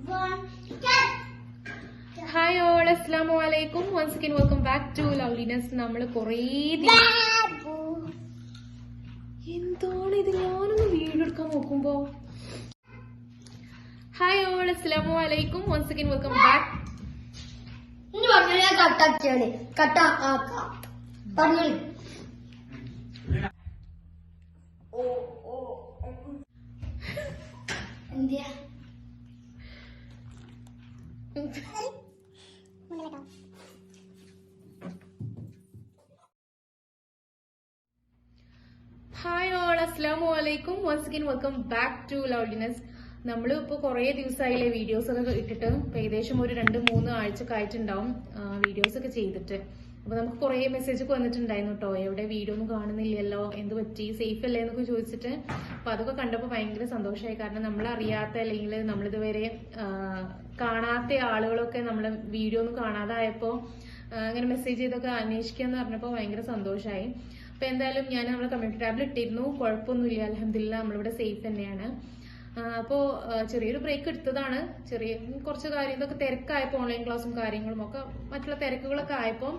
Hi all, assalamu alaikum. Once again welcome back to Loveliness. നമ്മൾ കുറേ എന്താണ് ഇത് ഞാനൊന്ന് വീഡിയോ എടുക്കാൻ നോക്കുമ്പോ Hi all, assalamu alaikum. Once again welcome back. ഇനി പറഞ്ഞാ കട്ടാക്കിയാണ് കട്ട പറഞ്ഞു ഓ ഓ എന്തിയാ Hi all, assalamu alaikum. Once again welcome back to Loveliness. നമ്മൾ ഇപ്പോൾ കുറേ ദിവസമായില്ലേ വീഡിയോസ് ഒക്കെ ഇട്ടിട്ട് ഏകദേശം ഒരു 2-3 ആഴ്ചയൊക്കെ ആയിട്ടുണ്ടാവും വീഡിയോസ് ഒക്കെ ചെയ്തിട്ട്. അപ്പൊ നമുക്ക് കുറേ മെസ്സേജ് ഒക്കെ വന്നിട്ടുണ്ടായിരുന്നു കേട്ടോ, എവിടെ വീഡിയോ ഒന്നും കാണുന്നില്ലല്ലോ, എന്ത് പറ്റി, സേഫ് അല്ലേ എന്നൊക്കെ ചോദിച്ചിട്ട്. അപ്പൊ അതൊക്കെ കണ്ടപ്പോൾ ഭയങ്കര സന്തോഷമായി. കാരണം നമ്മളറിയാത്ത അല്ലെങ്കിൽ നമ്മളിതുവരെ കാണാത്ത ആളുകളൊക്കെ നമ്മളെ വീഡിയോ ഒന്നും കാണാതായപ്പോ അങ്ങനെ മെസ്സേജ് ചെയ്തൊക്കെ അന്വേഷിക്കാന്ന് പറഞ്ഞപ്പോൾ ഭയങ്കര സന്തോഷമായി. അപ്പൊ എന്തായാലും ഞാൻ നമ്മുടെ കമ്മ്യൂണിറ്റി ടാബിൽ ഇട്ടിരുന്നു, കുഴപ്പമൊന്നുമില്ല, അൽഹംദുലില്ലാ നമ്മളിവിടെ സേഫ് തന്നെയാണ്. അപ്പോ ചെറിയൊരു ബ്രേക്ക് എടുത്തതാണ്. കുറച്ച് കാര്യം ഇതൊക്കെ തിരക്കായപ്പോ ഓൺലൈൻ ക്ലാസ്സും കാര്യങ്ങളും ഒക്കെ മറ്റുള്ള തിരക്കുകളൊക്കെ ആയപ്പോ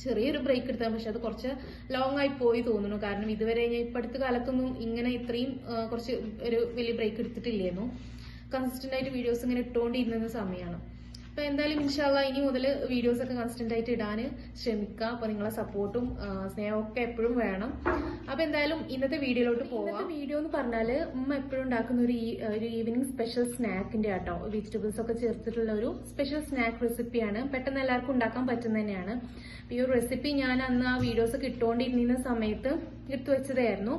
ചെറിയൊരു ബ്രേക്ക് എടുത്താൽ, പക്ഷെ അത് കുറച്ച് ലോങ് ആയി പോയി തോന്നുന്നു. കാരണം ഇതുവരെ ഞാൻ ഇപ്പൊ അടുത്ത കാലത്തൊന്നും ഇങ്ങനെ ഇത്രയും കുറച്ച് ഒരു വലിയ ബ്രേക്ക് എടുത്തിട്ടില്ലായിരുന്നു. കൺസിസ്റ്റന്റ് ആയിട്ട് വീഡിയോസ് ഇങ്ങനെ ഇട്ടുകൊണ്ടിരുന്ന സമയമാണ്. അപ്പൊ എന്തായാലും ഇൻഷാല്ലാ ഇനി മുതൽ വീഡിയോസ് ഒക്കെ കൺസിസ്റ്റന്റ് ആയിട്ട് ഇടാൻ ശ്രമിക്കുക. അപ്പൊ നിങ്ങളെ സപ്പോർട്ടും സ്നേഹവും ഒക്കെ എപ്പോഴും വേണം. അപ്പൊ എന്തായാലും ഇന്നത്തെ വീഡിയോയിലോട്ട് പോവാം. വീഡിയോ എന്ന് പറഞ്ഞാല് ഉമ്മ എപ്പോഴും ഉണ്ടാക്കുന്ന ഒരു ഈവനിങ് സ്പെഷ്യൽ സ്നാക്കിന്റെ ആട്ടോ, വെജിറ്റബിൾസ് ഒക്കെ ചേർത്തിട്ടുള്ള ഒരു സ്പെഷ്യൽ സ്നാക്ക് റെസിപ്പിയാണ്. പെട്ടെന്ന് എല്ലാവർക്കും ഉണ്ടാക്കാൻ പറ്റുന്ന തന്നെയാണ്. ഈ ഒരു റെസിപ്പി ഞാൻ അന്ന് ആ വീഡിയോസ് ഒക്കെ ഇട്ടുകൊണ്ടിരുന്ന സമയത്ത് എടുത്തു വെച്ചതായിരുന്നു,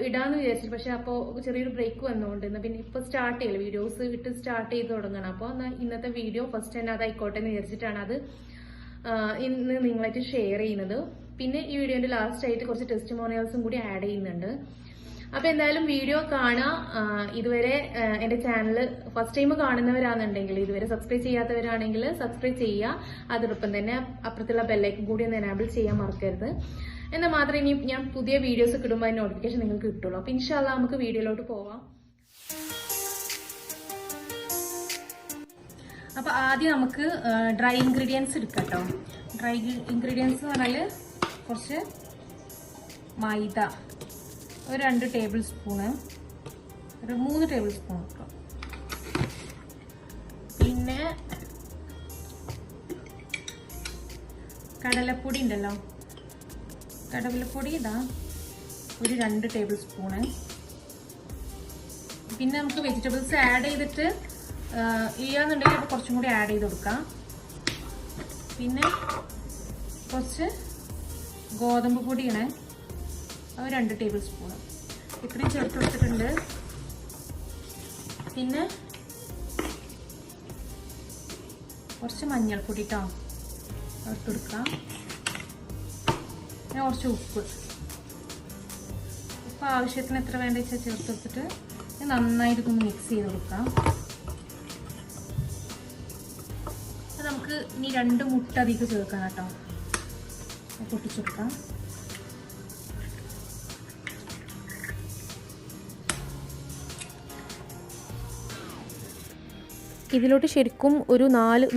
ഇടാന്ന് വിചാരിച്ചു. പക്ഷെ അപ്പോ ചെറിയൊരു ബ്രേക്ക് വന്നുകൊണ്ടിരുന്നു. പിന്നെ ഇപ്പൊ സ്റ്റാർട്ട് ചെയ്യല്, വീഡിയോസ് ഇട്ട് സ്റ്റാർട്ട് ചെയ്ത് തുടങ്ങണം. അപ്പൊ ഇന്നത്തെ വീഡിയോ ഫസ്റ്റ് തന്നെ അതായിക്കോട്ടെ എന്ന് വിചാരിച്ചിട്ടാണ് അത് ഇന്ന് നിങ്ങളായിട്ട് ഷെയർ ചെയ്യുന്നത്. പിന്നെ ഈ വീഡിയോന്റെ ലാസ്റ്റ് ആയിട്ട് കുറച്ച് ടെസ്റ്റിമോണിയൽസും കൂടി ആഡ് ചെയ്യുന്നുണ്ട്. അപ്പൊ എന്തായാലും വീഡിയോ കാണാം. ഇതുവരെ എന്റെ ചാനൽ ഫസ്റ്റ് ടൈം കാണുന്നവരാണെന്നുണ്ടെങ്കിൽ, ഇതുവരെ സബ്സ്ക്രൈബ് ചെയ്യാത്തവരാണെങ്കിൽ സബ്സ്ക്രൈബ് ചെയ്യുക. അതോടൊപ്പം തന്നെ അപ്പുറത്തുള്ള ബെല്ലൈക്കൻ കൂടി ഒന്ന് എനാബിൾ ചെയ്യാൻ മറക്കരുത്. എന്നാൽ മാത്രമേ ഇനി ഞാൻ പുതിയ വീഡിയോസ് ഒക്കെ ഇടുമ്പോൾ അതിന് നോട്ടിഫിക്കേഷൻ നിങ്ങൾക്ക് കിട്ടുള്ളൂ. അപ്പൊ ഇൻഷാല്ലാ നമുക്ക് വീഡിയോയിലോട്ട് പോവാം. അപ്പൊ ആദ്യം നമുക്ക് ഡ്രൈ ഇൻഗ്രീഡിയൻസ് എടുക്കാം കേട്ടോ. ഡ്രൈ ഇൻഗ്രീഡിയൻസ് എന്ന് പറഞ്ഞാല് കുറച്ച് മൈദ, ഒരു 2 ടേബിൾ സ്പൂണ്, ഒരു 3 ടേബിൾ സ്പൂൺ എടുക്കാം. പിന്നെ കടലപ്പൊടി ഉണ്ടല്ലോ, കടലപ്പൊടി ഇതാ ഒരു 2 ടേബിൾ സ്പൂണ്. പിന്നെ നമുക്ക് വെജിറ്റബിൾസ് ആഡ് ചെയ്തിട്ട് ഇല്ലാന്നുണ്ടെങ്കിൽ അപ്പോൾ കുറച്ചും കൂടി ആഡ് ചെയ്ത് കൊടുക്കാം. പിന്നെ കുറച്ച് ഗോതമ്പ് പൊടിയാണ്, അത് 2 ടേബിൾ സ്പൂണ്, ഇത്രയും ചേർത്ത് കൊടുത്തിട്ടുണ്ട്. പിന്നെ കുറച്ച് മഞ്ഞൾപ്പൊടി കേട്ടോ ചേർത്ത് കൊടുക്കാം. പിന്നെ കുറച്ച് ഉപ്പ് ആവശ്യത്തിന് എത്ര വേണ്ട വെച്ചാൽ ചേർത്ത് കൊടുത്തിട്ട് നന്നായിട്ടൊന്ന് മിക്സ് ചെയ്ത് കൊടുക്കാം. നമുക്ക് ഇനി 2 മുട്ട അതിലേക്ക് ചേർക്കാം കേട്ടോ, പൊട്ടിച്ചെടുക്കാം. ഇതിലോട്ട് ശരിക്കും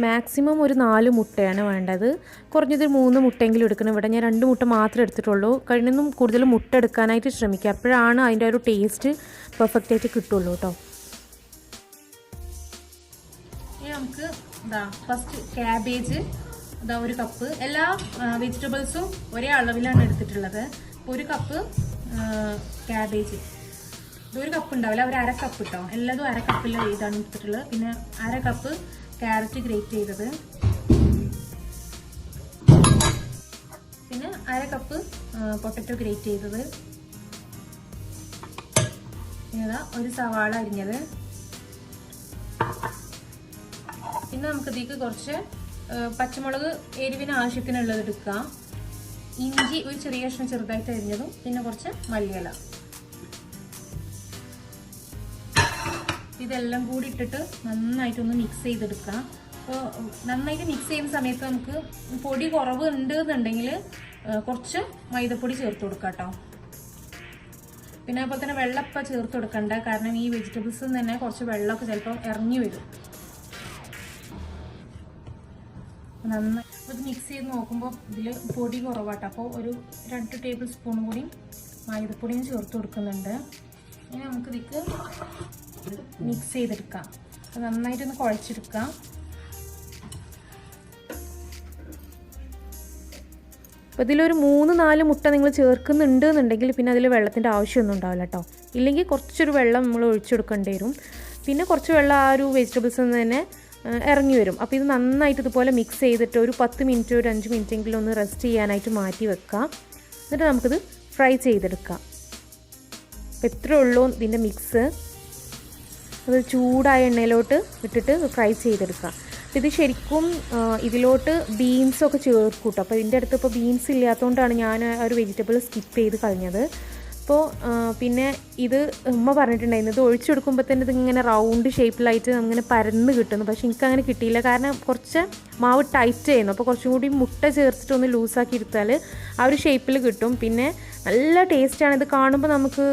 മാക്സിമം ഒരു 4 മുട്ടയാണ് വേണ്ടത്. കുറഞ്ഞത് 3 മുട്ടയെങ്കിലും എടുക്കണം. ഇവിടെ ഞാൻ 2 മുട്ട മാത്രമേ എടുത്തിട്ടുള്ളൂ. കഴിഞ്ഞൊന്നും കൂടുതൽ മുട്ട എടുക്കാനായിട്ട് ശ്രമിക്കുക, അപ്പോഴാണ് അതിൻ്റെ ഒരു ടേസ്റ്റ് പെർഫെക്റ്റ് ആയിട്ട് കിട്ടുള്ളൂ കേട്ടോ. ഇനി നമുക്ക് ഫസ്റ്റ് ക്യാബേജ് 1 കപ്പ്. എല്ലാ വെജിറ്റബിൾസും ഒരേ അളവിലാണ് എടുത്തിട്ടുള്ളത്. 1 കപ്പ് ക്യാബേജ്, ഇതൊരു കപ്പ് ഉണ്ടാവില്ല, ഒരു 1/2 കപ്പ് കേട്ടോ. എല്ലാതും 1/2 കപ്പിൽ ഇതാണ് എടുത്തിട്ടുള്ളത്. പിന്നെ 1/2 കപ്പ് ക്യാരറ്റ് ഗ്രേറ്റ് ചെയ്തത്, പിന്നെ 1/2 കപ്പ് പൊട്ടറ്റോ ഗ്രേറ്റ് ചെയ്തത്, പിന്നെ ഒരു സവാള അരിഞ്ഞത്. പിന്നെ നമുക്ക് ഇതിലേക്ക് കുറച്ച് പച്ചമുളക് എരിവിന് ആവശ്യത്തിനുള്ളത് എടുക്കാം. ഇഞ്ചി ഒരു ചെറിയ കഷ്ണം ചെറുതായിട്ട് അരിഞ്ഞതും, പിന്നെ കുറച്ച് മല്ലിയില. ഇതെല്ലാം കൂടി ഇട്ടിട്ട് നന്നായിട്ടൊന്ന് മിക്സ് ചെയ്തെടുക്കാം. അപ്പോൾ നന്നായിട്ട് മിക്സ് ചെയ്യുന്ന സമയത്ത് നമുക്ക് പൊടി കുറവ് ഉണ്ട് എന്നുണ്ടെങ്കിൽ കുറച്ച് മൈദപ്പൊടി ചേർത്ത് കൊടുക്കാം കേട്ടോ. പിന്നെ അതുപോലെ തന്നെ വെള്ളപ്പം ചേർത്ത് കൊടുക്കണ്ട, കാരണം ഈ വെജിറ്റബിൾസിൽ നിന്ന് തന്നെ കുറച്ച് വെള്ളമൊക്കെ ചിലപ്പോൾ ഇറങ്ങി വരും. നന്നായി ഇത് മിക്സ് ചെയ്ത് നോക്കുമ്പോൾ ഇതിൽ പൊടി കുറവാട്ടോ. അപ്പോൾ ഒരു 2 ടേബിൾ സ്പൂൺ കൂടി മൈദപ്പൊടിയും ചേർത്ത് കൊടുക്കുന്നുണ്ട്. ഇനി നമുക്ക് ഇതിക്ക് മിക്സ് ചെയ്തെടുക്കാം. അപ്പോൾ നന്നായിട്ടൊന്ന് കുഴച്ചെടുക്കാം. അപ്പോൾ ഇതിലൊരു 3-4 മുട്ട നിങ്ങൾ ചേർക്കുന്നുണ്ട് എന്നുണ്ടെങ്കിൽ പിന്നെ അതിൽ വെള്ളത്തിൻ്റെ ആവശ്യമൊന്നും ഉണ്ടാവില്ല കേട്ടോ. ഇല്ലെങ്കിൽ കുറച്ചൊരു വെള്ളം നമ്മൾ ഒഴിച്ചെടുക്കേണ്ടി വരും. പിന്നെ കുറച്ച് വെള്ളം ആ ഒരു വെജിറ്റബിൾസിൽ നിന്ന് തന്നെ ഇറങ്ങി വരും. അപ്പോൾ ഇത് നന്നായിട്ട് ഇതുപോലെ മിക്സ് ചെയ്തിട്ട് ഒരു 10 മിനിറ്റ് ഒരു 5 മിനിറ്റെങ്കിലും ഒന്ന് റെസ്റ്റ് ചെയ്യാനായിട്ട് മാറ്റി വെക്കാം. എന്നിട്ട് നമുക്കിത് ഫ്രൈ ചെയ്തെടുക്കാം. അപ്പോൾ ഇത്രയേ ഉള്ളൂ ഇതിൻ്റെ മിക്സ്. അത് ചൂടായ എണ്ണയിലോട്ട് ഇട്ടിട്ട് ഫ്രൈ ചെയ്തെടുക്കാം. ഇത് ശരിക്കും ഇതിലോട്ട് ബീൻസൊക്കെ ചേർക്കും കേട്ടോ. അപ്പോൾ ഇതിൻ്റെ അടുത്ത് ഇപ്പോൾ ബീൻസ് ഇല്ലാത്തതുകൊണ്ടാണ് ഞാൻ ആ ഒരു വെജിറ്റബിൾ സ്കിപ്പ് ചെയ്ത് കളഞ്ഞത്. അപ്പോൾ പിന്നെ ഇത് ഉമ്മ പറഞ്ഞിട്ടുണ്ടായിരുന്നു ഇത് ഒഴിച്ചെടുക്കുമ്പോൾ തന്നെ ഇതിങ്ങനെ റൗണ്ട് ഷേപ്പിലായിട്ട് അങ്ങനെ പരന്ന് കിട്ടുന്നു. പക്ഷേ എനിക്കങ്ങനെ കിട്ടിയില്ല. കാരണം കുറച്ച് മാവ് ടൈറ്റ് ചെയ്യുന്നു. അപ്പോൾ കുറച്ചും കൂടി മുട്ട ചേർത്തിട്ട് ഒന്ന് ലൂസാക്കി എടുത്താൽ ആ ഒരു ഷേപ്പിൽ കിട്ടും. പിന്നെ നല്ല ടേസ്റ്റാണ്. ഇത് കാണുമ്പോൾ നമുക്ക്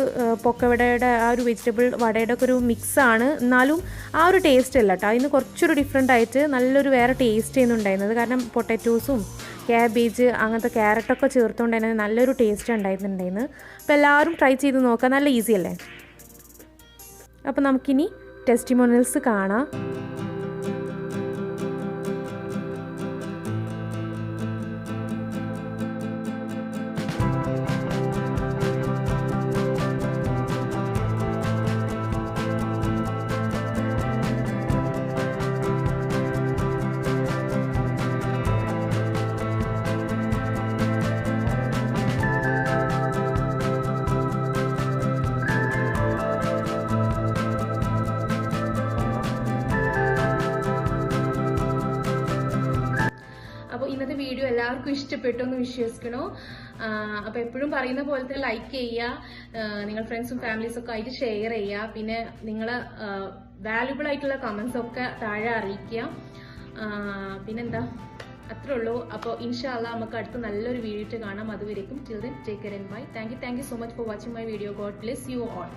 പൊക്കവടയുടെ ആ ഒരു വെജിറ്റബിൾ വടയുടെ ഒക്കെ ഒരു മിക്സാണ്. എന്നാലും ആ ഒരു ടേസ്റ്റ് അല്ല കേട്ടോ. അതിന് കുറച്ചൊരു ഡിഫറെൻ്റ് ആയിട്ട് നല്ലൊരു വേറെ ടേസ്റ്റ് ചെയ്യുന്നുണ്ടായിരുന്നത്. കാരണം പൊട്ടാറ്റോസും ക്യാബേജ് അങ്ങനത്തെ ക്യാരറ്റൊക്കെ ചേർത്തുകൊണ്ട് തന്നെ നല്ലൊരു ടേസ്റ്റ് ഉണ്ടായിരുന്നുണ്ടായിരുന്നു. അപ്പോൾ എല്ലാവരും ട്രൈ ചെയ്ത് നോക്കാം. നല്ല ഈസി അല്ലേ? അപ്പോൾ നമുക്കിനി ടെസ്റ്റിമോണിയൽസ് കാണാം. അപ്പോൾ ഇന്നത്തെ വീഡിയോ എല്ലാവർക്കും ഇഷ്ടപ്പെട്ടു എന്ന് വിശ്വസിക്കണോ. അപ്പോൾ എപ്പോഴും പറയുന്ന പോലത്തെ ലൈക്ക് ചെയ്യുക, നിങ്ങൾ ഫ്രണ്ട്സും ഫാമിലീസും ഒക്കെ ആയിട്ട് ഷെയർ ചെയ്യുക. പിന്നെ നിങ്ങളെ വാല്യുബിൾ ആയിട്ടുള്ള കമൻസ് ഒക്കെ താഴെ അറിയിക്കുക. പിന്നെന്താ, അത്രേ ഉള്ളൂ. അപ്പോൾ ഇൻഷാ അല്ലാഹ് നമുക്ക് അടുത്ത നല്ലൊരു വീഡിയോ കാണാം. അതുവരേക്കും till then take care and bye. Thank you so much for watching my video. God bless you all.